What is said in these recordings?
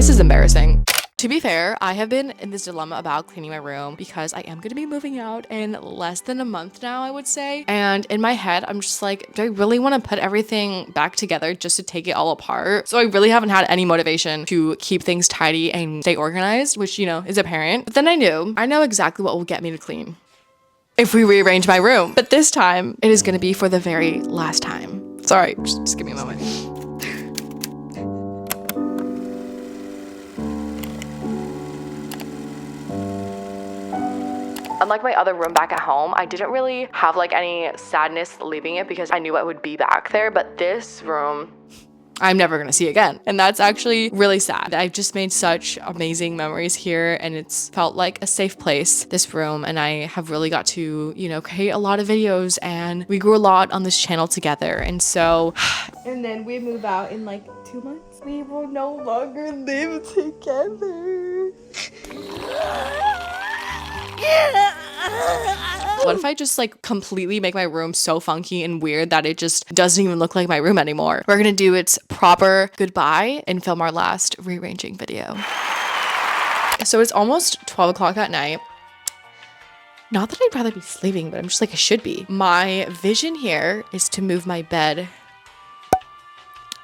This is embarrassing. To be fair, I have been in this dilemma about cleaning my room because I am going to be moving out in less than a month now, I would say. And in my head, I'm just like, do I really want to put everything back together just to take it all apart? So I really haven't had any motivation to keep things tidy and stay organized, which, you know, is apparent. But then I know exactly what will get me to clean if we rearrange my room. But this time, it is going to be for the very last time. Sorry, just give me a moment. Unlike my other room back at home, I didn't really have like any sadness leaving it because I knew I would be back there. But this room, I'm never gonna see again. And that's actually really sad. I've just made such amazing memories here and it's felt like a safe place, this room. And I have really got to, you know, create a lot of videos and we grew a lot on this channel together. And so, and then we move out in like 2 months. We will no longer live together. What if I just like completely make my room so funky and weird that it just doesn't even look like my room anymore? We're gonna do its proper goodbye and film our last rearranging video. So it's almost 12 o'clock at night. Not that I'd rather be sleeping, but I'm just like, I should be. My vision here is to move my bed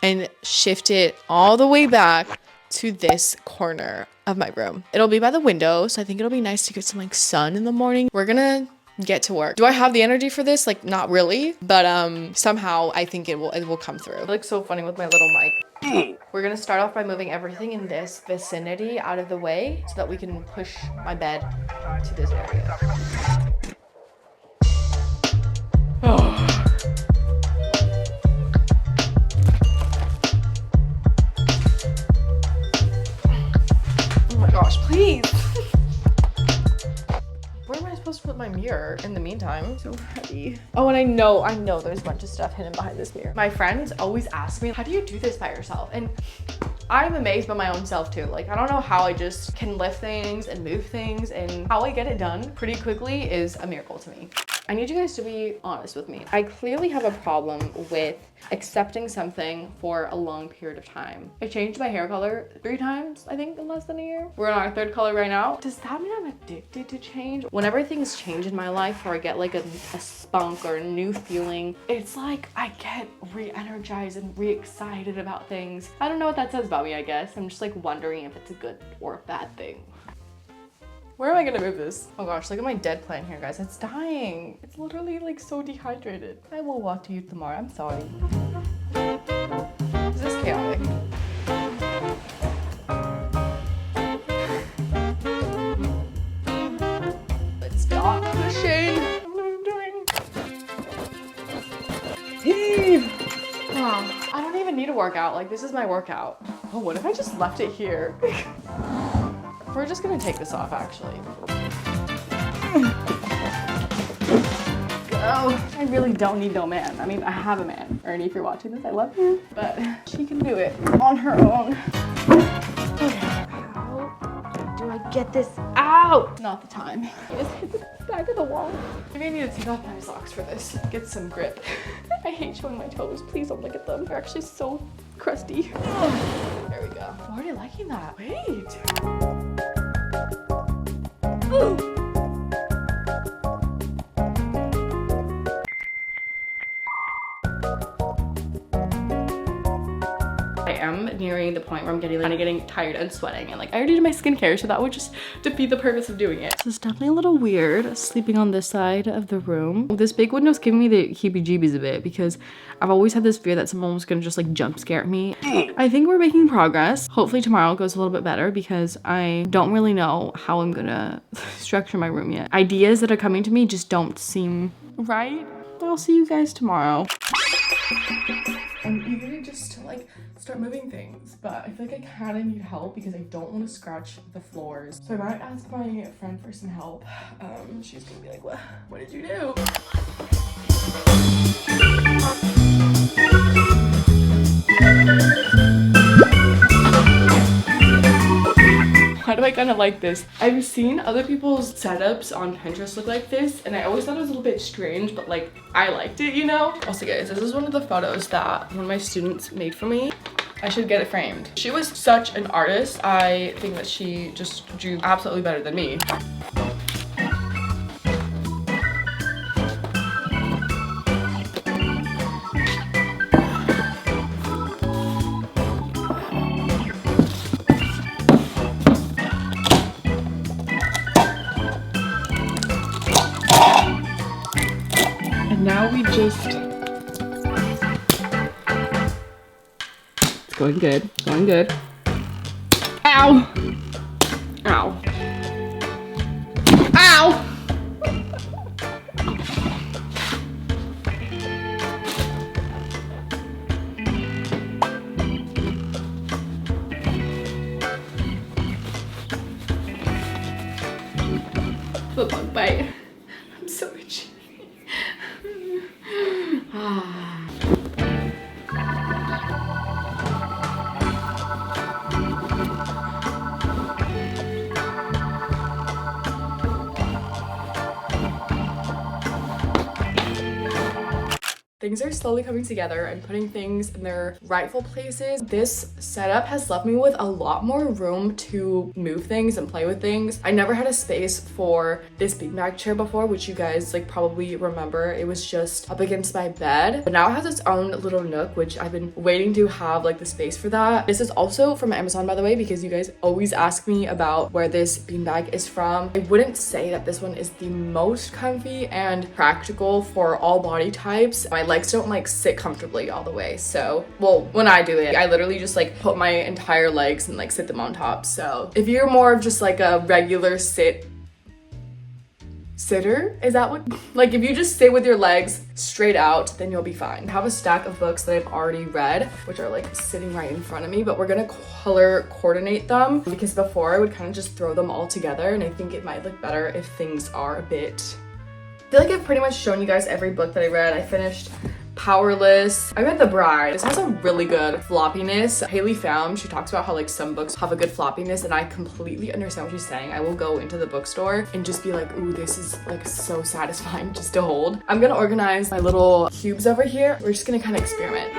and shift it all the way back to this corner of my room. It'll be by the window, so I think it'll be nice to get some like sun in the morning. We're gonna get to work. Do I have the energy for this? Like, not really, but somehow I think it will come through. I look so funny with my little mic. We're gonna start off by moving everything in this vicinity out of the way so that we can push my bed to this area. Oh. Gosh, please. Where am I supposed to put my mirror in the meantime? So heavy. Oh, and I know there's a bunch of stuff hidden behind this mirror. My friends always ask me, how do you do this by yourself? And I'm amazed by my own self too. Like, I don't know how I just can lift things and move things, and how I get it done pretty quickly is a miracle to me. I need you guys to be honest with me. I clearly have a problem with accepting something for a long period of time. I changed my hair color 3 times, I think, in less than a year. We're on our 3rd color right now. Does that mean I'm addicted to change? Whenever things change in my life or I get like a spunk or a new feeling, it's like I get re-energized and re-excited about things. I don't know what that says about me, I guess. I'm just like wondering if it's a good or a bad thing. Where am I gonna move this? Oh gosh, look at my dead plant here, guys. It's dying. It's literally like so dehydrated. I will walk to you tomorrow. I'm sorry. Is this chaotic? Let's stop pushing. What am I doing? Heave! Oh, I don't even need a workout. Like, this is my workout. Oh, what if I just left it here? We're just gonna take this off, actually. Oh, I really don't need no man. I mean, I have a man. Ernie, if you're watching this, I love you. But she can do it on her own. Okay, how do I get this out? Not the time. Just hit the back of the wall. Maybe I need to take off my socks for this. Get some grip. I hate showing my toes. Please don't look at them. They're actually so crusty. There we go. I'm already liking that. Wait. I am nearing the point where I'm getting tired and sweating, and like I already did my skincare, so that would just defeat the purpose of doing it. So it's definitely a little weird sleeping on this side of the room. This big window's giving me the heebie-jeebies a bit because I've always had this fear that someone was gonna just like jump scare me. I think we're making progress. Hopefully tomorrow goes a little bit better because I don't really know how I'm gonna structure my room yet. Ideas that are coming to me just don't seem right. I'll see you guys tomorrow. I'm eager just to like start moving things, but I feel like I kind of need help because I don't want to scratch the floors. So I might ask my friend for some help. She's gonna be like, what did you do? Why do I kind of like this? I've seen other people's setups on Pinterest look like this, and I always thought it was a little bit strange, but like I liked it, you know? Also guys, this is one of the photos that one of my students made for me. I should get it framed. She was such an artist. I think that she just drew absolutely better than me. And now we just... It's going good, going good. Ow! Ow. Ow! The bug bite. I'm so itchy. Things are slowly coming together and putting things in their rightful places. This setup has left me with a lot more room to move things and play with things. I never had a space for this beanbag chair before, which you guys like probably remember. It was just up against my bed, but now it has its own little nook, which I've been waiting to have like the space for that. This is also from Amazon, by the way, because you guys always ask me about where this beanbag is from. I wouldn't say that this one is the most comfy and practical for all body types. My legs don't like sit comfortably all the way, so well, when I do it, I literally just like put my entire legs and like sit them on top. So if you're more of just like a regular sitter, is that what, like if you just sit with your legs straight out, then you'll be fine. I have a stack of books that I've already read, which are like sitting right in front of me, but we're gonna color coordinate them because before I would kind of just throw them all together, and I think it might look better if things are a bit... I feel like I've pretty much shown you guys every book that I read. I finished Powerless. I read The Bride. This has a really good floppiness. Haley found, she talks about how like some books have a good floppiness, and I completely understand what she's saying. I will go into the bookstore and just be like, ooh, this is like so satisfying just to hold. I'm gonna organize my little cubes over here. We're just gonna kind of experiment.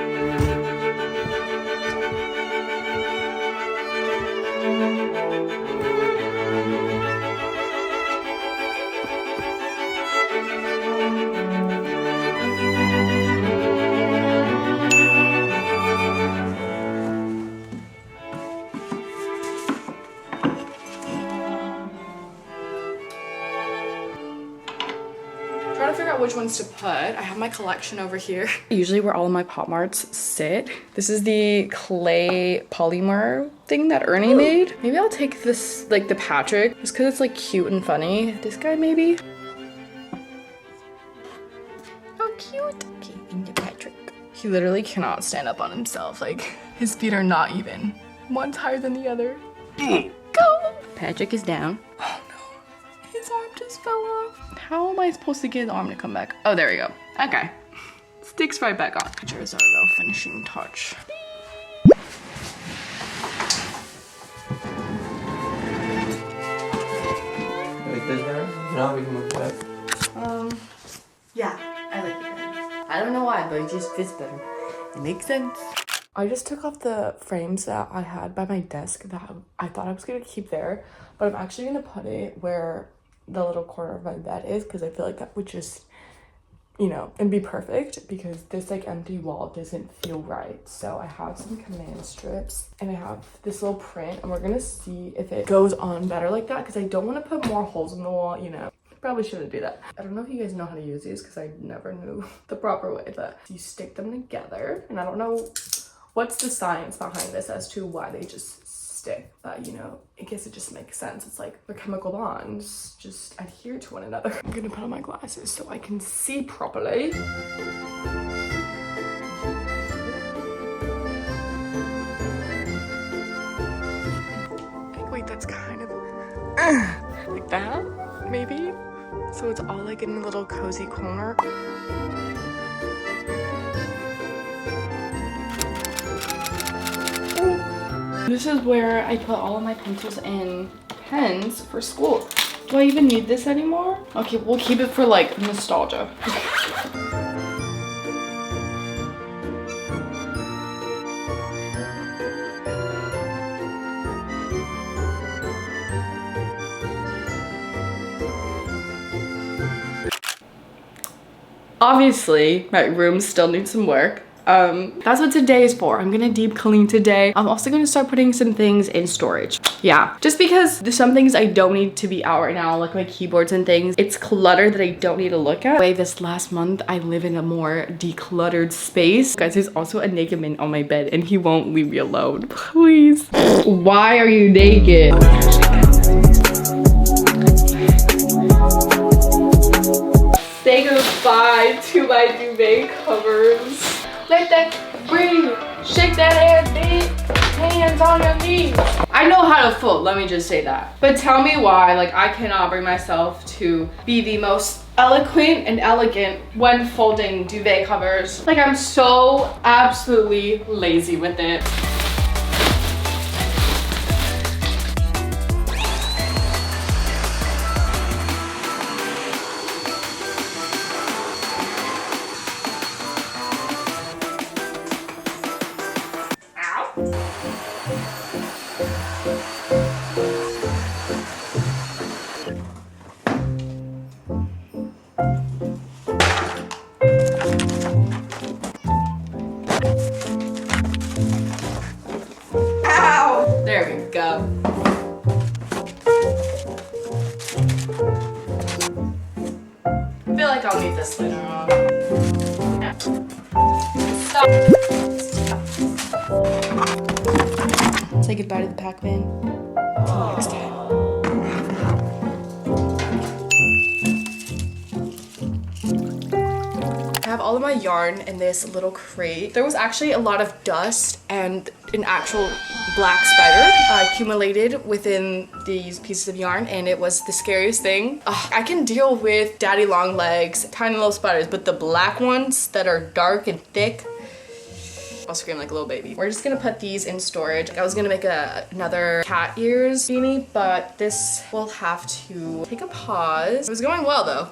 Trying to figure out which ones to put. I have my collection over here. Usually where all of my Pop Marts sit. This is the clay polymer thing that Ernie made. Maybe I'll take this, like the Patrick, just because it's like cute and funny. This guy maybe. How cute. Okay, into Patrick. He literally cannot stand up on himself. Like his feet are not even. One's higher than the other. Go! Patrick is down. Oh no, his arm just fell off. How am I supposed to get his arm to come back? Oh, there we go. Okay. Sticks right back on. Pictures are a real finishing touch. Like this better? Now we can move back. Yeah, I like it better. I don't know why, but it just fits better. It makes sense. I just took off the frames that I had by my desk that I thought I was gonna keep there, but I'm actually gonna put it where the little corner of my bed is, because I feel like that would just, you know, and be perfect, because this like empty wall doesn't feel right. So I have some command strips and I have this little print, and we're gonna see if it goes on better like that, because I don't want to put more holes in the wall, you know. Probably shouldn't do that. I don't know if you guys know how to use these, because I never knew the proper way, but you stick them together, and I don't know what's the science behind this as to why they just stick, but you know, I guess it just makes sense. It's like the chemical bonds just adhere to one another. I'm gonna put on my glasses so I can see properly. Wait, that's kind of like that, maybe? So it's all like in a little cozy corner. This is where I put all of my pencils and pens for school. Do I even need this anymore? Okay, we'll keep it for like nostalgia. Obviously, my room still needs some work. That's what today is for. I'm gonna deep clean today. I'm also gonna start putting some things in storage. Yeah, just because there's some things I don't need to be out right now, like my keyboards and things. It's clutter that I don't need to look at. This last month, I live in a more decluttered space. Guys, there's also a naked man on my bed and he won't leave me alone. Please. Why are you naked? Say goodbye to my duvet covers. Let that breathe. Shake that ass, bitch. Hands on your knees. I know how to fold, let me just say that. But tell me why, like, I cannot bring myself to be the most eloquent and elegant when folding duvet covers. Like, I'm so absolutely lazy with it. There we go. I feel like I'll need this later on. Yeah. Stop. Say goodbye to the Pac-Man. Next time. I have all of my yarn in this little crate. There was actually a lot of dust and an actual black spider accumulated within these pieces of yarn, and it was the scariest thing. I can deal with daddy long legs, tiny little spiders, but the black ones that are dark and thick, I'll scream like a little baby. We're just gonna put these in storage. I was gonna make another cat ears beanie, but this will have to take a pause. It was going well though.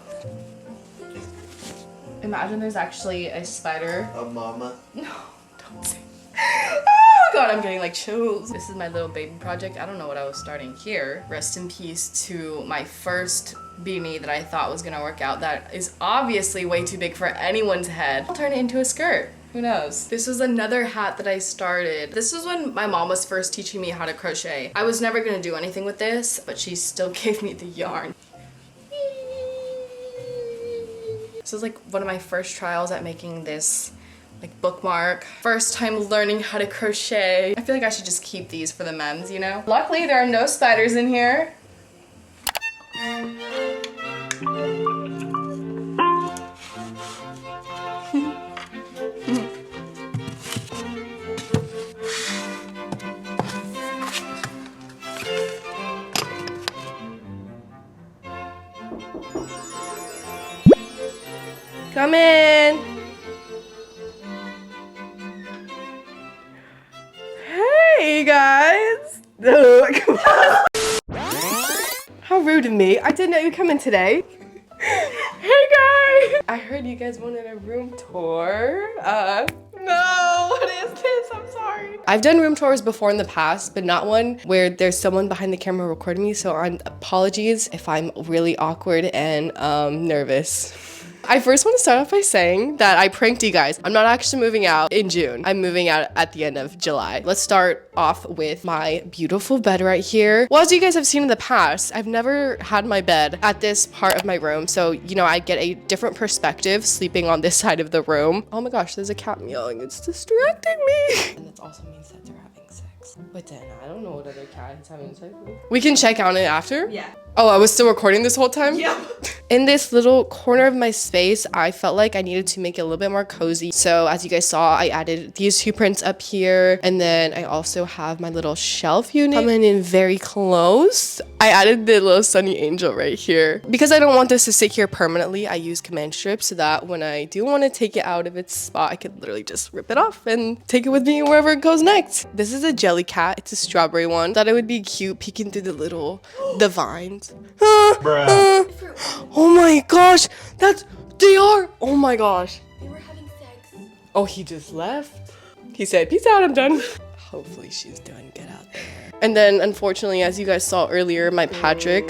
Imagine there's actually a spider. A mama. No, don't say. Oh god, I'm getting like chills. This is my little baby project. I don't know what I was starting here. Rest in peace to my first beanie that I thought was gonna work out. That is obviously way too big for anyone's head. I'll turn it into a skirt. Who knows? This was another hat that I started. This was when my mom was first teaching me how to crochet. I was never gonna do anything with this, but she still gave me the yarn. This was like one of my first trials at making this like bookmark. First time learning how to crochet. I feel like I should just keep these for the memes, you know? Luckily, there are no spiders in here. Come in. Hey guys. How rude of me. I didn't know you'd come in today. Hey guys. I heard you guys wanted a room tour. No, what is this? I'm sorry. I've done room tours before in the past, but not one where there's someone behind the camera recording me, so apologies if I'm really awkward and nervous. I first want to start off by saying that I pranked you guys. I'm not actually moving out in June. I'm moving out at the end of July. Let's start off with my beautiful bed right here. Well, as you guys have seen in the past, I've never had my bed at this part of my room. So, you know, I get a different perspective sleeping on this side of the room. Oh my gosh, there's a cat meowing. It's distracting me. And that also means that they're having sex. But then I don't know what other cat is having sex with. We can check on it after? Yeah. Oh, I was still recording this whole time? Yeah. In this little corner of my space, I felt like I needed to make it a little bit more cozy. So as you guys saw, I added these two prints up here. And then I also have my little shelf unit coming in very close. I added the little sunny angel right here. Because I don't want this to sit here permanently, I use command strips so that when I do want to take it out of its spot, I could literally just rip it off and take it with me wherever it goes next. This is a jelly cat. It's a strawberry one. Thought it would be cute peeking through the vines. Oh my gosh, they are. Oh my gosh. They were having sex. Oh, he just left. He said, peace out, I'm done. Hopefully she's doing good out there. And then unfortunately, as you guys saw earlier, my Patrick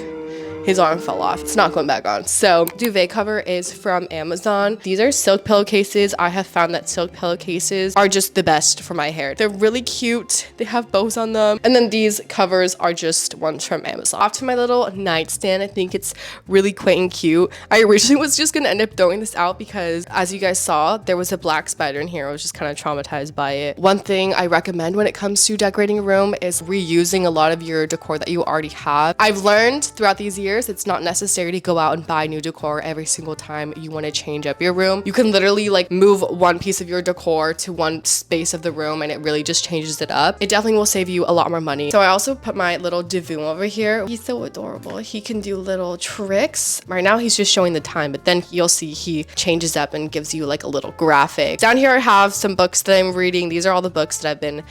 his arm fell off. It's not going back on. So duvet cover is from Amazon. These are silk pillowcases. I have found that silk pillowcases are just the best for my hair. They're really cute. They have bows on them. And then these covers are just ones from Amazon. Off to my little nightstand. I think it's really quaint and cute. I originally was just gonna end up throwing this out because, as you guys saw, there was a black spider in here. I was just kind of traumatized by it. One thing I recommend when it comes to decorating a room is reusing a lot of your decor that you already have. I've learned throughout these years it's not necessary to go out and buy new decor every single time you want to change up your room. You can literally like move one piece of your decor to one space of the room and it really just changes it up. It definitely will save you a lot more money. So I also put my little Divoom over here. He's so adorable. He can do little tricks. Right now he's just showing the time, but then you'll see he changes up and gives you like a little graphic. Down here I have some books that I'm reading. These are all the books that I've been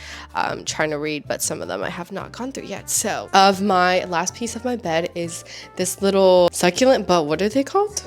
trying to read, but some of them I have not gone through yet. So of my last piece of my bed is this little succulent, but what are they called?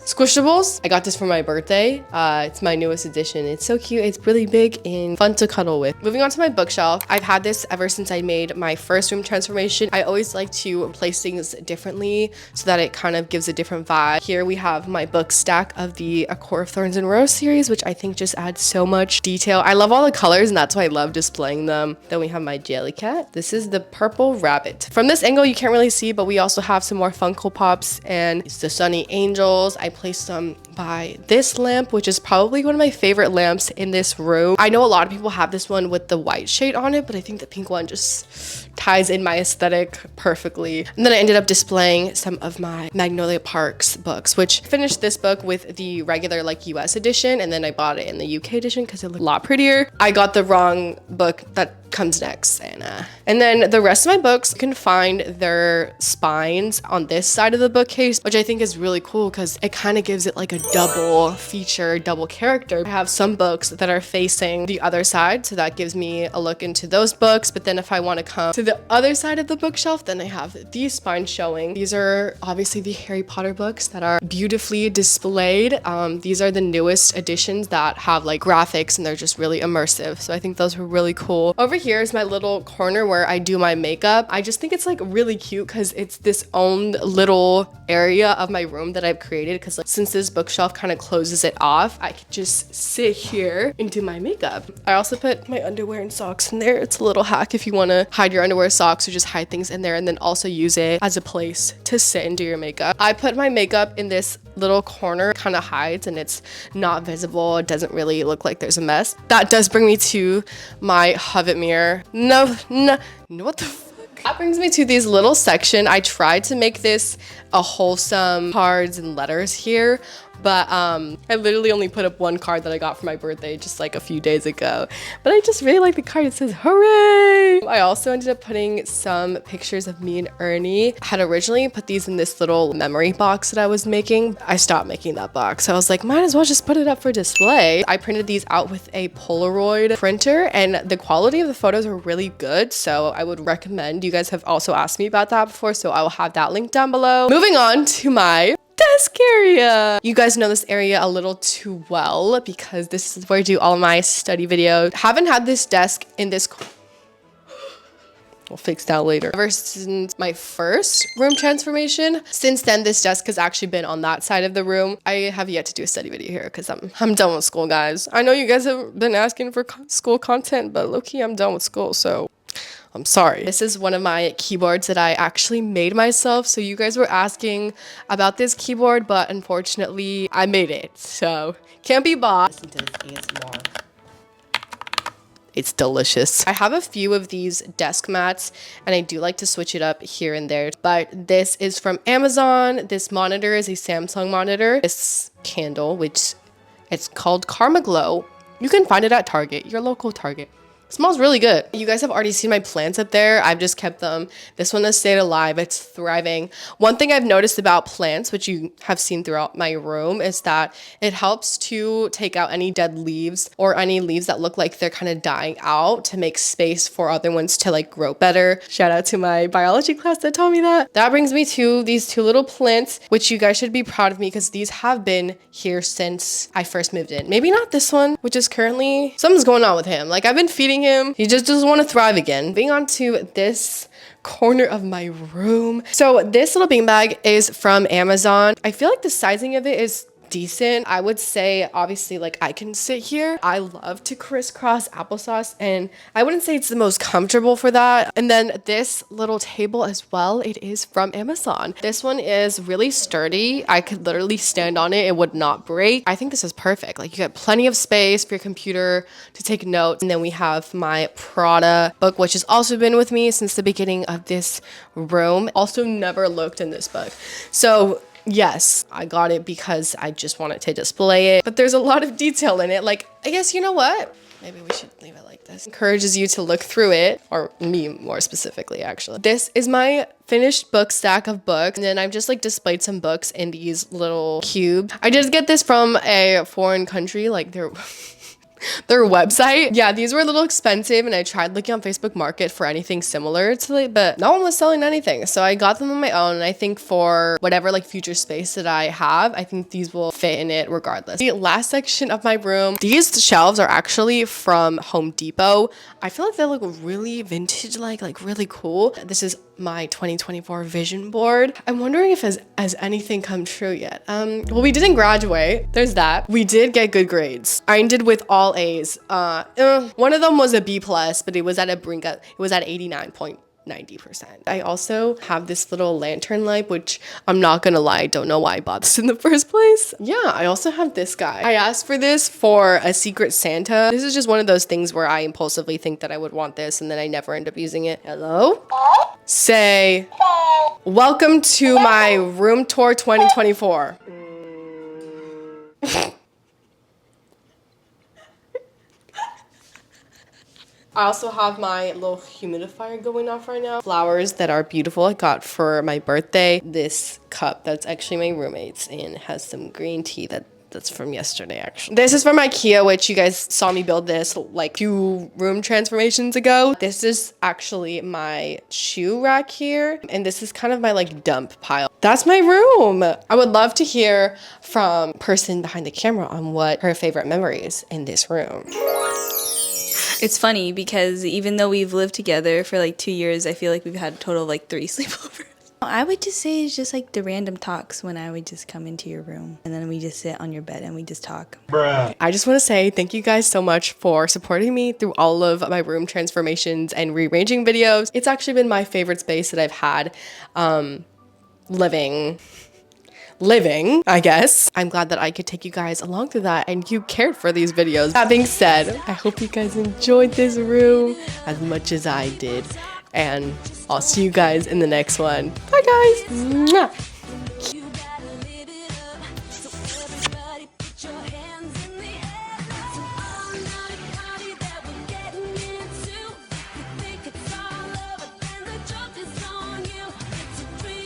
Squishables. I got this for my birthday. It's my newest addition. It's so cute. It's really big and fun to cuddle with. Moving on to my bookshelf. I've had this ever since I made my first room transformation. I always like to place things differently so that it kind of gives a different vibe. Here we have my book stack of the A Court of Thorns and Rose series, which I think just adds so much detail. I love all the colors and that's why I love displaying them. Then we have my Jellycat. This is the purple rabbit. From this angle you can't really see, but we also have some more Funko Pops and it's the Sunny Angels. I placed them by this lamp, which is probably one of my favorite lamps in this room. I know a lot of people have this one with the white shade on it, but I think the pink one just ties in my aesthetic perfectly. And then I ended up displaying some of my Magnolia Parks books, which finished this book with the regular like US edition, and then I bought it in the UK edition because it looked a lot prettier. I got the wrong book that comes next, and then the rest of my books, you can find their spines on this side of the bookcase, which I think is really cool because it kind of gives it like a double feature, double character. I have some books that are facing the other side, so that gives me a look into those books. But then if I want to come to the other side of the bookshelf, then I have these spines showing. These are obviously the Harry Potter books that are beautifully displayed. These are the newest editions that have like graphics and they're just really immersive, so I think those were really cool. Over here is my little corner where I do my makeup. I just think it's like really cute because it's this own little area of my room that I've created, because like, since this bookshelf kind of closes it off, I could just sit here and do my makeup. I also put my underwear and socks in there. It's a little hack if you want to hide your underwear, socks, or just hide things in there and then also use it as a place to sit and do your makeup. I put my makeup in this little corner, kind of hides and it's not visible. It doesn't really look like there's a mess. That does bring me to my Hovet mirror. No, what the fuck? That brings me to these little section. I tried to make this a wholesome cards and letters here, but I literally only put up one card that I got for my birthday just like a few days ago. But I just really like the card. It says, hooray! I also ended up putting some pictures of me and Ernie. I had originally put these in this little memory box that I was making. I stopped making that box. So I was like, might as well just put it up for display. I printed these out with a Polaroid printer and the quality of the photos are really good. So I would recommend, you guys have also asked me about that before, so I will have that link down below. Moving on to my desk area. You guys know this area a little too well because this is where I do all my study videos. Haven't had this desk in this we'll fix that later. Ever since my first room transformation. Since then, this desk has actually been on that side of the room. I have yet to do a study video here because I'm done with school, guys. I know you guys have been asking for school content, but low-key, I'm done with school, so I'm sorry. This is one of my keyboards that I actually made myself. So you guys were asking about this keyboard, but unfortunately I made it. So can't be bought. Listen to this ASMR. It's delicious. I have a few of these desk mats and I do like to switch it up here and there, but this is from Amazon. This monitor is a Samsung monitor. This candle, which it's called Karma Glow. You can find it at Target, your local Target. Smells really good. You guys have already seen my plants up there. I've just kept them. This one has stayed alive. It's thriving. One thing I've noticed about plants, which you have seen throughout my room, is that it helps to take out any dead leaves or any leaves that look like they're kind of dying out to make space for other ones to like grow better. Shout out to my biology class that told me that. That brings me to these two little plants, which you guys should be proud of me because these have been here since I first moved in. Maybe not this one, which is currently, something's going on with him. Like I've been feeding missing him. He just doesn't want to thrive again. Being on to this corner of my room. So this little beanbag is from Amazon. I feel like the sizing of it is decent. I would say obviously like I can sit here. I love to crisscross applesauce and I wouldn't say it's the most comfortable for that. And then this little table as well, it is from Amazon. This one is really sturdy. I could literally stand on it. It would not break. I think this is perfect. Like you get plenty of space for your computer to take notes. And then we have my Prada book, which has also been with me since the beginning of this room. Also never looked in this book. So yes, I got it because I just wanted to display it, but there's a lot of detail in it. Like, I guess, you know what? Maybe we should leave it like this. Encourages you to look through it, or me more specifically, actually. This is my finished book stack of books, and then I've just like displayed some books in these little cubes. I did get this from a foreign country, like their website. Yeah, these were a little expensive and I tried looking on Facebook Market for anything similar to it, but no one was selling anything. So I got them on my own, and I think for whatever like future space that I have, I think these will fit in it regardless. The last section of my room, these shelves are actually from Home Depot. I feel like they look really vintage, like really cool. This is my 2024 vision board. I'm wondering if has anything come true yet. Well, we didn't graduate. There's that. We did get good grades. I ended with all A's. One of them was a B plus, but it was at 89.90%. I also have this little lantern light, which I'm not gonna lie, I don't know why I bought this in the first place. Yeah, I also have this guy. I asked for this for a Secret Santa. This is just one of those things where I impulsively think that I would want this and then I never end up using it. Hello? Say, welcome to my room tour 2024. I also have my little humidifier going off right now. Flowers that are beautiful I got for my birthday. This cup that's actually my roommate's and has some green tea that's from yesterday actually. This is from IKEA, which you guys saw me build this like 2 room transformations ago. This is actually my shoe rack here, and this is kind of my like dump pile. That's my room. I would love to hear from person behind the camera on what her favorite memories in this room. It's funny because even though we've lived together for like 2 years, I feel like we've had a total of like 3 sleepovers. I would just say it's just like the random talks when I would just come into your room and then we just sit on your bed and we just talk. Bruh. I just want to say thank you guys so much for supporting me through all of my room transformations and rearranging videos. It's actually been my favorite space that I've had living, I guess. I'm glad that I could take you guys along through that and you cared for these videos. That being said, I hope you guys enjoyed this room as much as I did. And I'll see you guys in the next one. Bye guys. Mwah.